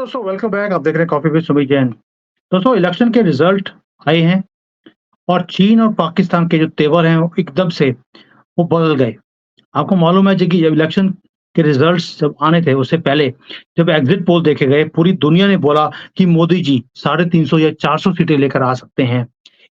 दोस्तों welcome back. आप देख रहे हैं कॉफी विद सुमित जैन। दोस्तों इलेक्शन के रिजल्ट आए हैं और चीन और पाकिस्तान के जो तेवर हैं वो एकदम से वो बदल गए। आपको मालूम है जी कि जब इलेक्शन के रिजल्ट्स जब आने थे उससे पहले जब एग्जिट पोल देखे गए, पूरी दुनिया ने बोला कि मोदी जी 350 या 400 सीटें लेकर आ सकते हैं।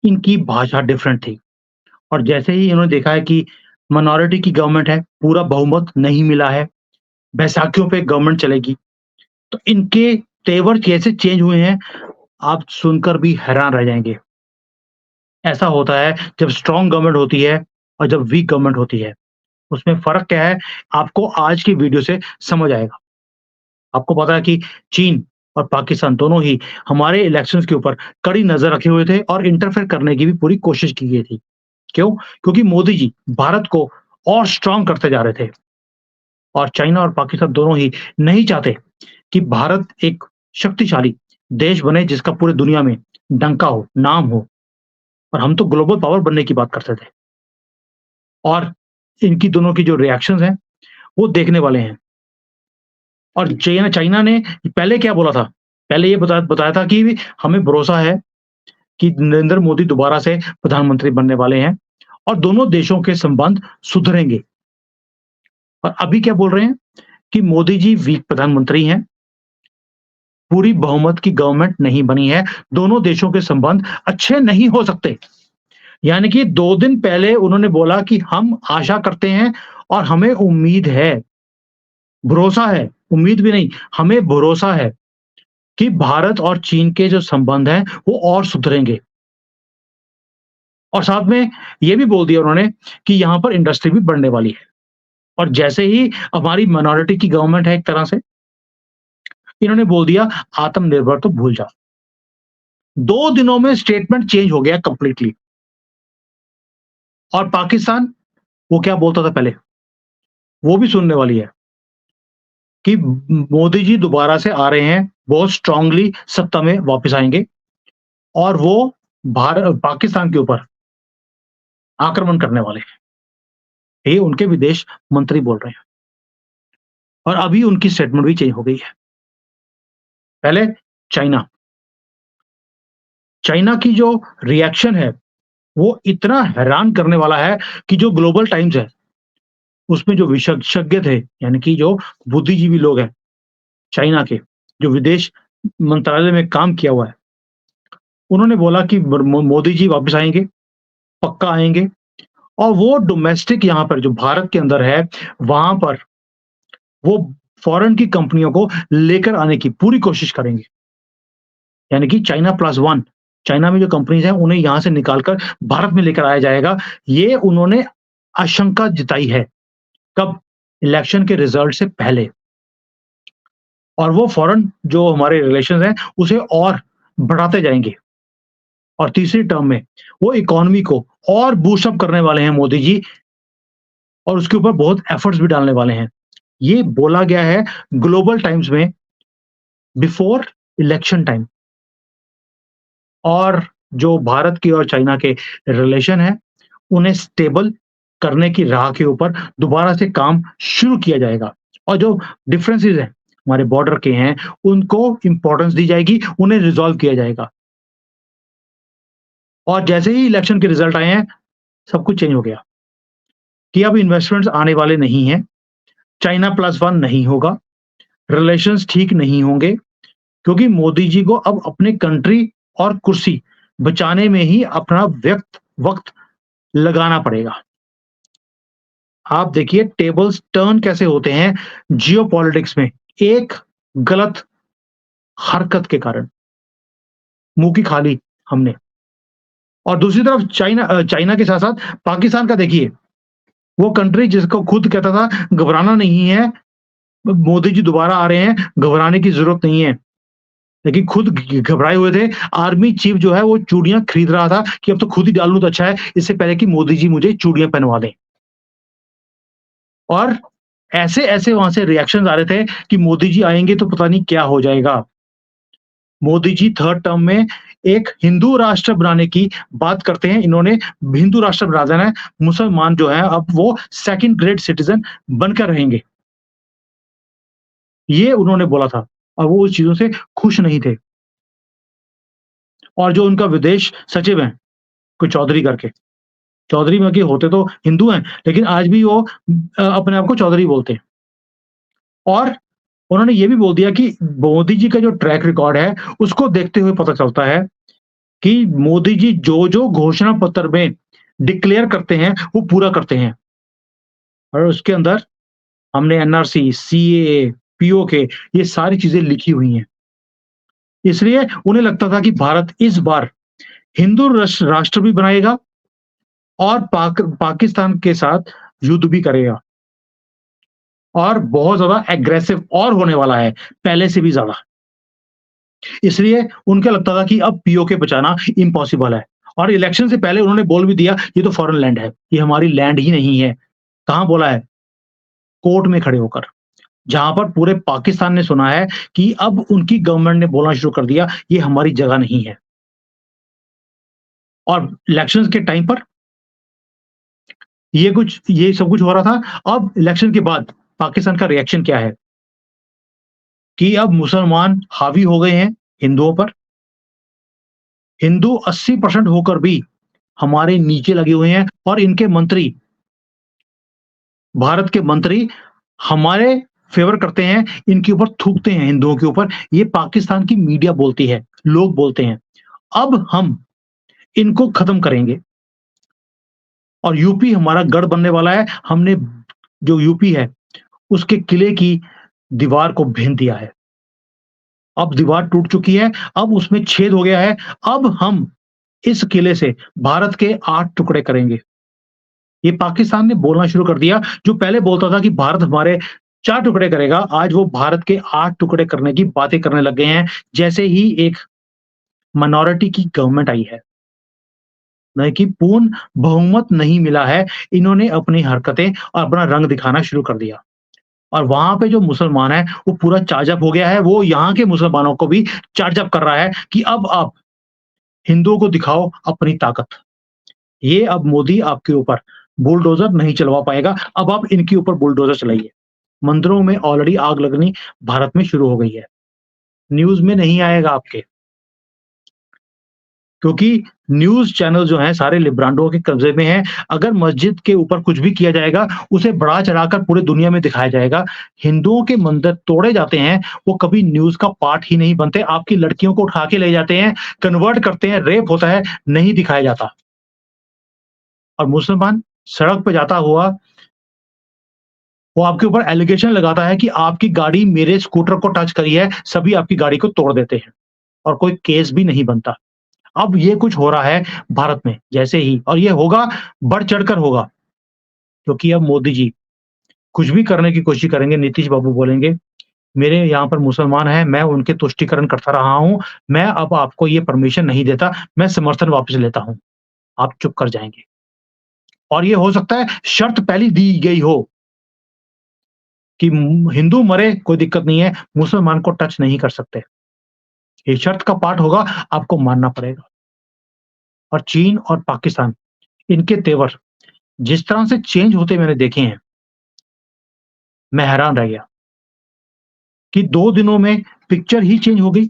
इनकी भाषा डिफरेंट थी और जैसे ही इन्होंने देखा है कि माइनॉरिटी की गवर्नमेंट है, पूरा बहुमत नहीं मिला है, बैसाखियों पे गवर्नमेंट चलेगी, तो इनके तेवर कैसे चेंज हुए हैं, आप सुनकर भी हैरान रह जाएँगे। ऐसा होता है जब स्ट्रॉन्ग गवर्नमेंट होती है और जब वीक गवर्नमेंट होती है। उसमें फ़र्क क्या है, आपको आज की वीडियो से समझ आएगा। आपको पता है कि चीन और पाकिस्तान दोनों ही हमारे इलेक्शंस के ऊपर कड़ी नज़र रखे हुए थे और इंटरफेयर करने की भी पूरी कोशिश की गई थी। क्यों? क्योंकि मोदी जी भारत को और स्ट्रॉन्ग करते जा रहे थे और चाइना और पाकिस्तान दोनों ही नहीं चाहते कि भारत एक शक्तिशाली देश बने जिसका पूरी दुनिया में डंका हो, नाम हो। और हम तो ग्लोबल पावर बनने की बात करते थे और इनकी दोनों की जो रिएक्शंस हैं, वो देखने वाले हैं। और चाइना चाइना ने पहले क्या बोला था? पहले ये बताया था कि हमें भरोसा है कि नरेंद्र मोदी दोबारा से प्रधानमंत्री बनने वाले हैं और दोनों देशों के संबंध सुधरेंगे। और अभी क्या बोल रहे हैं कि मोदी जी वीक प्रधानमंत्री हैं, पूरी बहुमत की गवर्नमेंट नहीं बनी है, दोनों देशों के संबंध अच्छे नहीं हो सकते। यानी कि 2 दिन पहले उन्होंने बोला कि हम आशा करते हैं और हमें उम्मीद है, भरोसा है, उम्मीद भी नहीं, हमें भरोसा है कि भारत और चीन के जो संबंध हैं, वो और सुधरेंगे। और साथ में ये भी बोल दिया उन्होंने कि यहाँ पर इंडस्ट्री भी बढ़ने वाली है। और जैसे ही हमारी माइनॉरिटी की गवर्नमेंट है एक तरह से, इन्होंने बोल दिया आत्मनिर्भर तो भूल जाओ। 2 दिनों में स्टेटमेंट चेंज हो गया कंप्लीटली। और पाकिस्तान, वो क्या बोलता था पहले, वो भी सुनने वाली है कि मोदी जी दोबारा से आ रहे हैं, बहुत स्ट्रांगली सत्ता में वापस आएँगे और वो पाकिस्तान के ऊपर आक्रमण करने वाले हैं। ये उनके विदेश मंत्री बोल रहे हैं और अभी उनकी स्टेटमेंट भी चेंज हो गई है। पहले चाइना, चाइना की जो रिएक्शन है, वो इतना हैरान करने वाला है कि जो ग्लोबल टाइम्स है, उसमें जो विशेषज्ञ थे, यानी कि जो बुद्धिजीवी लोग हैं चाइना के, जो विदेश मंत्रालय में काम किया हुआ है, उन्होंने बोला कि मोदी जी वापस आएँगे, पक्का आएँगे और वो डोमेस्टिक यहाँ पर जो भारत के अंदर है, वहाँ पर वो फॉरेन की कंपनियों को लेकर आने की पूरी कोशिश करेंगे। यानी कि चाइना प्लस वन, चाइना में जो कंपनीज़ हैं, उन्हें यहाँ से निकाल कर भारत में लेकर आया जाएगा। ये उन्होंने आशंका जताई है। कब? इलेक्शन के रिजल्ट से पहले। और वो फॉरेन जो हमारे रिलेशंस हैं, उसे और बढ़ाते जाएँगे। और तीसरी टर्म में वो इकोनॉमी को और बूस्ट अप करने वाले हैं मोदी जी और उसके ऊपर बहुत एफर्ट्स भी डालने वाले हैं। ये बोला गया है ग्लोबल टाइम्स में बिफोर इलेक्शन टाइम। और जो भारत की और चाइना के रिलेशन है, उन्हें स्टेबल करने की राह के ऊपर दोबारा से काम शुरू किया जाएगा और जो डिफरेंसेस हैं, हमारे बॉर्डर के हैं, उनको इम्पोर्टेंस दी जाएगी, उन्हें रिज़ॉल्व किया जाएगा। और जैसे ही इलेक्शन के रिजल्ट आए हैं, सब कुछ चेंज हो गया कि अब इन्वेस्टमेंट्स आने वाले नहीं हैं, चाइना प्लस वन नहीं होगा, रिलेशंस ठीक नहीं होंगे क्योंकि मोदी जी को अब अपने कंट्री और कुर्सी बचाने में ही अपना वक़्त लगाना पड़ेगा। आप देखिए टेबल्स टर्न कैसे होते हैं जियोपॉलिटिक्स में, एक गलत हरकत के कारण, मुँह की खा ली हमने। और दूसरी तरफ चाइना के साथ-साथ पाकिस्तान का देखिए, वो कंट्री जिसको खुद कहता था घबराना नहीं है, मोदी जी दोबारा आ रहे हैं, घबराने की ज़रूरत नहीं है। लेकिन खुद घबराए हुए थे, आर्मी चीफ जो है वो चूड़ियाँ खरीद रहा था कि अब तो खुद ही डाल लूँ तो अच्छा है, इससे पहले कि मोदी जी मुझे चूड़ियाँ पहनवा दें। और ऐसे-ऐसे वहाँ से रिएक्शंस आ रहे थे कि मोदी जी आएँगे तो पता नहीं क्या हो जाएगा। मोदी जी थर्ड टर्म में एक हिंदू राष्ट्र बनाने की बात करते हैं, इन्होंने हिंदू राष्ट्र बना देना है, मुसलमान जो हैं अब वो सेकंड ग्रेड सिटिज़न बनकर रहेंगे। ये उन्होंने बोला था और वो उस चीज़ों से खुश नहीं थे। और जो उनका विदेश सचिव हैं, कोई चौधरी करके, चौधरी में कि होते तो हिंदू हैं, लेकिन आज भी वो अपने आप को चौधरी बोलते हैं। और उन्होंने ये भी बोल दिया कि मोदी जी का जो ट्रैक रिकॉर्ड है, उसको देखते हुए पता चलता है कि मोदी जी जो-जो घोषणा पत्र में डिक्लेयर करते हैं, वो पूरा करते हैं। और उसके अंदर हमने एनआरसी, सीएए, पीओके ये सारी चीज़ें लिखी हुई हैं। इसलिए उन्हें लगता था कि भारत इस बार हिंदू राष्ट्र भी बनाएगा और पाकिस्तान के साथ युद्ध भी करेगा और बहुत ज़्यादा एग्रेसिव और होने वाला है, पहले से भी ज़्यादा। इसलिए उनको लगता था कि अब पीओके बचाना इम्पॉसिबल है और इलेक्शन से पहले उन्होंने बोल भी दिया, ये तो फॉरेन लैंड है, ये हमारी लैंड ही नहीं है। कहाँ बोला है? कोर्ट में खड़े होकर, जहाँ पर पूरे पाकिस्तान ने सुना है कि अब उनकी गवर्नमेंट ने बोलना शुरू कर दिया, ये हमारी जगह नहीं है। और इलेक्शंस के टाइम पर ये सब कुछ हो रहा था। अब इलेक्शन के बाद पाकिस्तान का रिएक्शन क्या है कि अब मुसलमान हावी हो गए हैं हिंदुओं पर। हिंदू 80% होकर भी हमारे नीचे लगे हुए हैं और इनके मंत्री, भारत के मंत्री हमारे फेवर करते हैं, इनके ऊपर थूकते हैं हिंदुओं के ऊपर। ये पाकिस्तान की मीडिया बोलती है, लोग बोलते हैं। अब हम इनको खत्म करेंगे और यूपी हमारा गढ़ बनने वाला है। हमने जो यूपी है, उसके किले की दीवार को भीन दिया है। अब दीवार टूट चुकी है, अब उसमें छेद हो गया है। अब हम इस किले से भारत के 8 टुकड़े करेंगे। ये पाकिस्तान ने बोलना शुरू कर दिया, जो पहले बोलता था कि भारत हमारे 4 टुकड़े करेगा, आज वो भारत के 8 टुकड़े करने की बातें करने लग गए हैं, जैसे ही एक माइनॉरिटी की गवर्नमेंट आई है। नहीं कि पूर्ण बहुमत नहीं मिला है, इन्होंने अपनी हरकतें और अपना रंग दिखाना शुरू कर दिया। और वहाँ पे जो मुसलमान है, वो पूरा चार्ज अप हो गया है, वो यहाँ के मुसलमानों को भी चार्ज अप कर रहा है कि अब आप हिंदुओं को दिखाओ अपनी ताकत। ये अब मोदी आपके ऊपर बुलडोज़र नहीं चलवा पाएगा, अब आप इनके ऊपर बुलडोज़र चलाइए। मंदिरों में ऑलरेडी आग लगनी भारत में शुरू हो गई है। न्यूज़ में नहीं आएगा आपके, क्योंकि न्यूज़ चैनल जो हैं सारे लिब्रांडों के कब्ज़े में हैं। अगर मस्जिद के ऊपर कुछ भी किया जाएगा, उसे बढ़ा-चढ़ाकर पूरी दुनिया में दिखाया जाएगा। हिंदुओं के मंदिर तोड़े जाते हैं, वो कभी न्यूज़ का पार्ट ही नहीं बनते। आपकी लड़कियों को उठा के ले जाते हैं, कन्वर्ट करते हैं, रेप होता है, नहीं दिखाया जाता। और मुसलमान सड़क पे जाता हुआ, वो आपके ऊपर एलिगेशन लगाता है कि आपकी गाड़ी मेरे स्कूटर को टच करी है, सभी आपकी गाड़ी को तोड़ देते हैं और कोई केस भी नहीं बनता। अब ये कुछ हो रहा है भारत में जैसे ही, और ये होगा, बढ़-चढ़कर होगा, क्योंकि अब मोदी जी कुछ भी करने की कोशिश करेंगे, नीतीश बाबू बोलेंगे, मेरे यहाँ पर मुसलमान हैं, मैं उनके तुष्टिकरण करता रहा हूँ, मैं अब आपको ये परमिशन नहीं देता, मैं समर्थन वापस लेता हूँ। आप चुप कर जाएँगे। और ये हो सकता है शर्त पहले दी गई हो कि हिंदू मरे कोई दिक्कत नहीं है, मुसलमान को टच नहीं कर सकते। ये शर्त का पार्ट होगा, आपको मानना पड़ेगा। और चीन और पाकिस्तान, इनके तेवर जिस तरह से चेंज होते मैंने देखे हैं, मैं हैरान रह गया कि 2 दिनों में पिक्चर ही चेंज हो गई।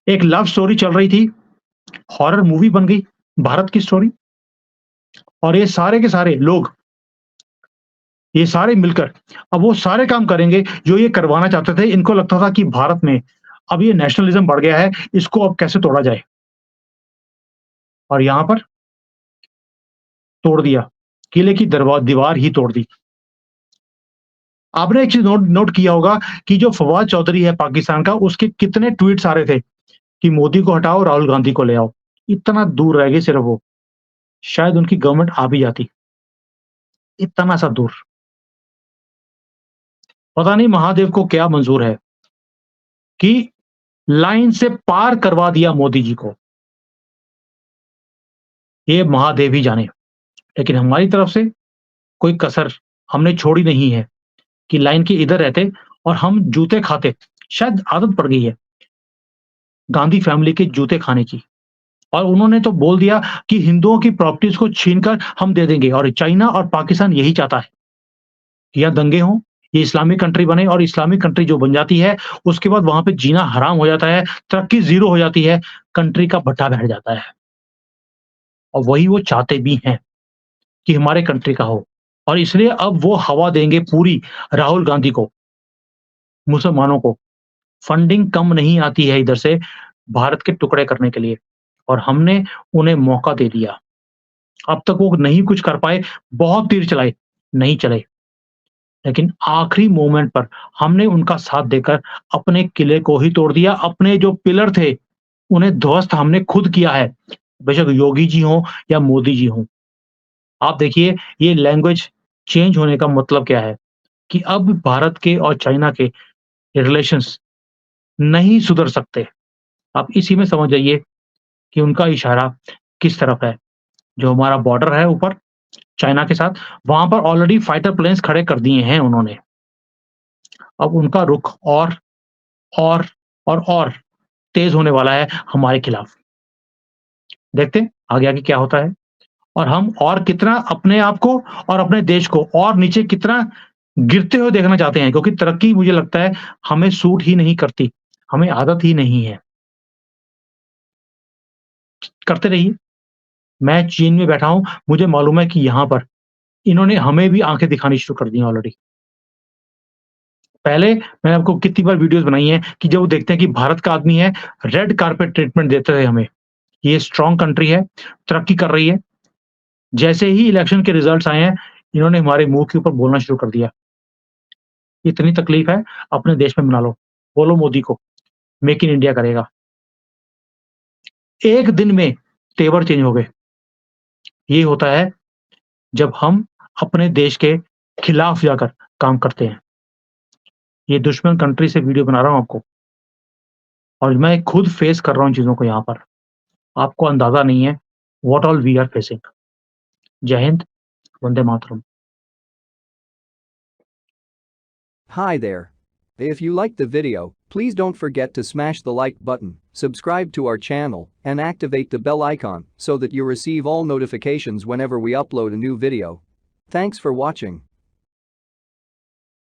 एक लव स्टोरी चल रही थी, हॉरर मूवी बन गई, भारत की स्टोरी। और ये सारे के सारे लोग, ये सारे मिलकर अब वो सारे काम करेंगे जो ये करवाना चाहते थे। इनको लगता था कि भारत में अब ये नेशनलिज़्म बढ़ गया है, इसको अब कैसे तोड़ा जाए। और यहाँ पर तोड़ दिया, किले की दीवार ही तोड़ दी। आपने एक चीज़ नोट नोट किया होगा कि जो फवाद चौधरी है पाकिस्तान का, उसके कितने ट्वीट्स आ रहे थे कि मोदी को हटाओ, राहुल गांधी को ले आओ। इतना दूर रह गए सिर्फ वो, शायद उनकी गवर्नमेंट आ भी जाती, इतना सा दूर। पता नहीं महादेव को क्या मंज़ूर है कि लाइन से पार करवा दिया मोदी जी को। ये महादेव ही जाने। लेकिन हमारी तरफ से कोई कसर हमने छोड़ी नहीं है कि लाइन के इधर रहते और हम जूते खाते। शायद आदत पड़ गई है गांधी फैमिली के जूते खाने की। और उन्होंने तो बोल दिया कि हिंदुओं की प्रॉपर्टीज को छीनकर हम दे देंगे, और चाइना और पाकिस्तान यही चाहता है कि यहाँ दंगे हों, ये इस्लामिक कंट्री बने और इस्लामिक कंट्री जो बन जाती है, उसके बाद वहाँ पे जीना हराम हो जाता है, तरक्की ज़ीरो हो जाती है, कंट्री का भट्ठा बैठ जाता है। और वही वो चाहते भी हैं कि हमारे कंट्री का हो और इसलिए अब वो हवा देंगे पूरी राहुल गांधी को, मुसलमानों को। फंडिंग कम नहीं आती है इधर से भारत के टुकड़े करने के लिए और हमने उन्हें मौका दे दिया। अब तक वो नहीं कुछ कर पाए, बहुत तीर चलाए, नहीं चले। लेकिन आखिरी मोमेंट पर हमने उनका साथ देकर अपने किले को ही तोड़ दिया, अपने जो पिलर थे, उन्हें ध्वस्त हमने खुद किया है, बेशक योगी जी हों या मोदी जी हों। आप देखिए ये लैंग्वेज चेंज होने का मतलब क्या है कि अब भारत के और चाइना के रिलेशंस नहीं सुधर सकते। आप इसी में समझ जाइए कि उनका इशारा किस तरफ है। जो हमारा बॉर्डर है ऊपर चाइना के साथ, वहाँ पर ऑलरेडी फाइटर प्लेन्स खड़े कर दिए हैं उन्होंने। अब उनका रुख और और तेज़ होने वाला है हमारे खिलाफ। देखते हैं आगे-आगे क्या होता है और हम और कितना अपने आप को और अपने देश को और नीचे कितना गिरते हुए देखना चाहते हैं क्योंकि तरक्की मुझे लगता है हमें सूट ही नहीं करती, हमें आदत ही नहीं है। करते रहिए, मैं चीन में बैठा हूँ, मुझे मालूम है कि यहाँ पर इन्होंने हमें भी आँखें दिखानी शुरू कर दी हैं ऑलरेडी। पहले मैंने आपको कितनी बार वीडियोज़ बनाई हैं कि जब वो देखते हैं कि भारत का आदमी है, रेड कार्पेट ट्रीटमेंट देते थे हमें। ये स्ट्रॉन्ग कंट्री है, तरक्की कर रही है। जैसे ही इलेक्शन के रिजल्ट्स आए हैं, इन्होंने हमारे मुँह के ऊपर बोलना शुरू कर दिया। इतनी तकलीफ है, अपने देश में बना लो। बोलो मोदी को, मेक इन इंडिया करेगा। एक दिन में तेवर चेंज हो गए। ये होता है जब हम अपने देश के खिलाफ जाकर काम करते हैं। ये दुश्मन कंट्री से वीडियो बना रहा हूँ आपको और मैं खुद फेस कर रहा हूँ चीज़ों को यहाँ पर। आपको अंदाज़ा नहीं है what all we are facing. जय हिंद, Vande Mataram. Hi there. If you liked the video, please don't forget to smash the like button, subscribe to our channel, and activate the bell icon so that you receive all notifications whenever we upload a new video. Thanks for watching.